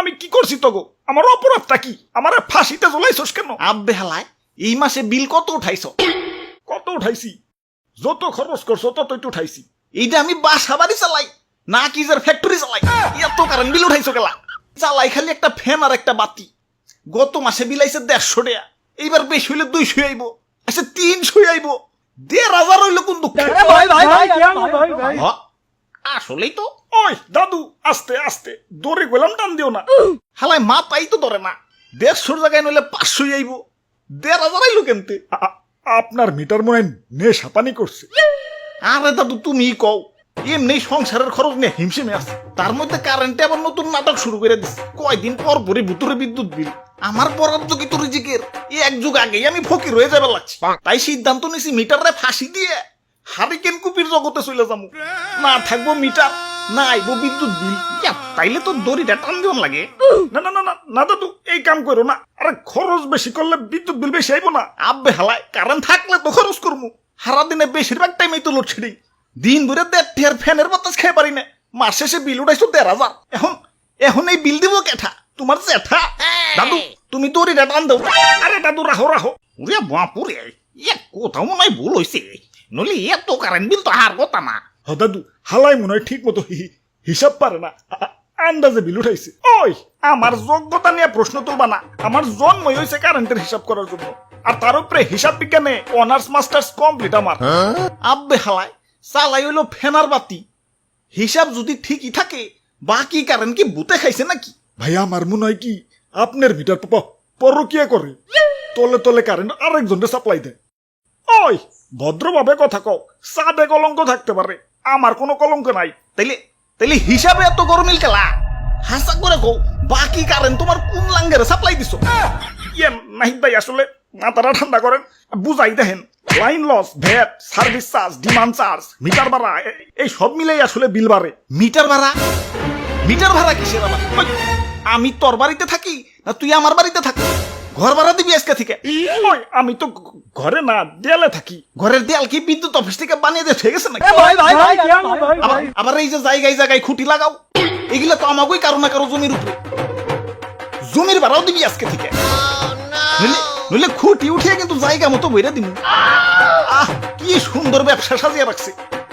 আমি কি করছি তো গো? আমার অপরাধটা কি? আমার ফাঁসিতে ঝুলাইছস কেন? আব্বে হালায়, এই মাসে বিল কত উঠাইছ? কত উঠাইছি? যত খরচ করছো ততই তো উঠাইছি। এইটা আমি বাসা বাড়ি চালাই না কি যার ফ্যাক্টরি চালাই? এত কারেন্ট বিল উঠাইছো গেলা? চালাই খালি একটা ফ্যান আর একটা বাতি। গত মাসে বিল আইছে 150 টাকা, এইবার বেশি হইলে 200 আইব, আচ্ছা 300 আইব, 1500 হইলো কোন দুঃখ? আসলেই তো। ওই দাদু, আস্তে আস্তে, দৌড়ে গেলাম, টান দিও না। হালায় মাথাই তো ধরে না, 150 জায়গায় নইলে 500 আইব, 1500 আইলো কেমতে? আপনার মিটার মনে হয় নেশা পানি করছে। আরে দাদু তুমি কও, এমনি সংসারের খরচ নিয়ে হিমশিমে আছে, তার মধ্যে কারেন্টে আবার নতুন নাটক শুরু করে দিচ্ছে। কয়দিন পর পরই ভুতুরে বিদ্যুৎ বিল। আমার বরাদ্দ কি তোর রিজিকের? এক যুগ আগেই আমি ফকির হয়ে যাবে লাগছি, তাই সিদ্ধান্ত নিছি মিটারে ফাঁসি দিয়ে হারিকেন কুপির জগতে চলে যাবো। না থাকবো মিটার, না আইবো বিদ্যুৎ বিল। তাইলে তো দড়িটা টান দিন লাগে। না না না না না দাদু, এই কাম করো না। আরে খরচ বেশি করলে বিদ্যুৎ বিল বেশি আইবো না? আব্বে হালায়, কারেন্ট থাকলে তো খরচ করবো। সারা দিনে বেশিরভাগ টাইমে তো লোডশেডিং, দিন ধরে 1.5 ফ্যানের বাতাস খেয়ে পারি না, মাস শেষে বিল উঠাইছো 1500। এখন এখন এই বিল দিব কেঠা? তোমার জেঠা? দাদু তুমি দড়িটা টান দাও। আরে দাদু রাহো রাহো। ওরে বাপুরে, কোথাও মনে হয় ভুল হয়েছে, নইলে এত কারেন্ট বিল তো হার কথা না। হ দাদু, হালাই মনে হয় ঠিক মতো হিসাব পারে না, আন্দাজে বিল উঠাইছে। ওই আমার যোগ্যতা নিয়ে প্রশ্ন তুলবা না। আমার জন্মই হয়েছে কারেন্টের হিসাব করার জন্য, আর তার উপরে হিসাব বিজ্ঞানে অনার্স মাস্টার্স কমপ্লিট আমার। আব্বে হালায়, চালাই হইলো ফেনার বাতি, হিসাব যদি ঠিকই থাকে বাকি কারেন্ট কি বুতে খাইছে নাকি? ভাই আমার মনে হয় কি আপনার মিটার পাপা পরকিয়া করে, তলে তলে কারেন্ট আরেকজনের সাপ্লাই দেয়। ওই ভদ্রভাবে কথা কও, চাঁদে কলঙ্ক থাকতে পারে, আমার কোনো কলঙ্ক নাই। তাইলে তাইলে হিসাবে এত গরমিল কেলা? হাসা করে কও, বাকি কারেন্ট তোমার কোন লাঙ্গেরে সাপ্লাই দিছো? ইয়ে নাহিদ ভাই, আসলে মাথাটা ঠান্ডা করেন, বুঝাই দেখেন। Line loss, VAT, service charge, demand charge, meter ভাড়া, এই সব মিলেই আসলে বিল বাড়ে। মিটার ভাড়া? মিটার ভাড়া কিসের আবার? ওই, আমি তোর বাড়িতে থাকি না তুই আমার বাড়িতে থাকি? ঘর ভাড়া দিবি আজকে থেকে? ওই আমি তো ঘরে না, দেয়ালে থাকি। ঘরের দেয়াল কি বিদ্যুৎ অফিস থেকে বানিয়ে দিয়ে ঠিক আছে নাকি? আবার এই যে জায়গায় জায়গায় খুঁটি লাগাও, এগুলা তো আমাকেই কারো না কারো জমির উপরে। জমির ভাড়াও দিবি আজকে থেকে, নইলে খুঁটি উঠিয়ে কিন্তু জায়গা মতো বইরা দিবি। আহ কি সুন্দর ব্যবসা সাজিয়ে রাখছে,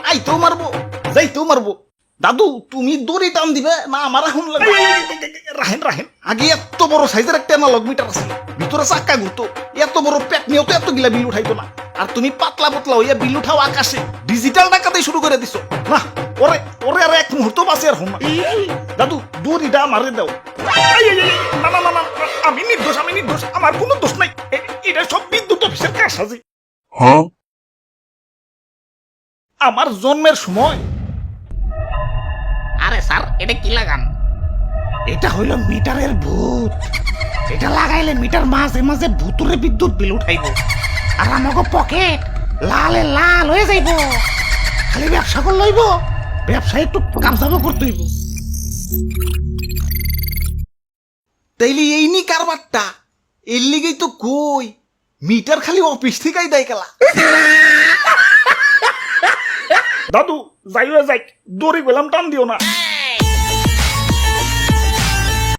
আইতেও মারবো যাইতেও মারবো। দাদু তুমি দড়ি টান দিবে না আমার এখন লাগবে? রাহেন রাহেন, আগে এত বড় সাইজের একটা অ্যানালগ মিটার আছে, ভিতরে চাক্কা ঘুরতো, এত বড় পেট নিয়েও তো এত গিলা বিল উঠাইতো না। আর তুমি পাতলা পাতলা হইয়া বিল উঠাও আকাশে, ডিজিটাল টাকাতেই শুরু করে দিছো। না ওরে ওরে আর এক মুহূর্ত বাঁচে আর হন না। দাদু দড়িটা মারে দাও। না না না না, আমি নির্দোষ, আমি নির্দোষ, আমার কোনো দোষ নাই। এটা সব বিদ্যুৎ অফিসের কাজ সাজি। আমার জন্মের সময়। আরে স্যার এটা কি লাগান? এটা হইল মিটারের ভূত, এটা লাগাইলে মিটার মাঝে মাঝে ভূতুরে বিদ্যুৎ বিল উঠাইব, আর আমাকে পকেট লালে লাল হয়ে যাইব। খালি ব্যবসা করে লইব, ব্যবসা একটু কামসামো করতে হইব। তাইলে এই নি কারবারটা, এর লিগেই তো কই মিটার খালি অফিস থেকেই দেয় গেলা। দাদু যাইও যাই, দড়ি গেলাম, টান দিও না।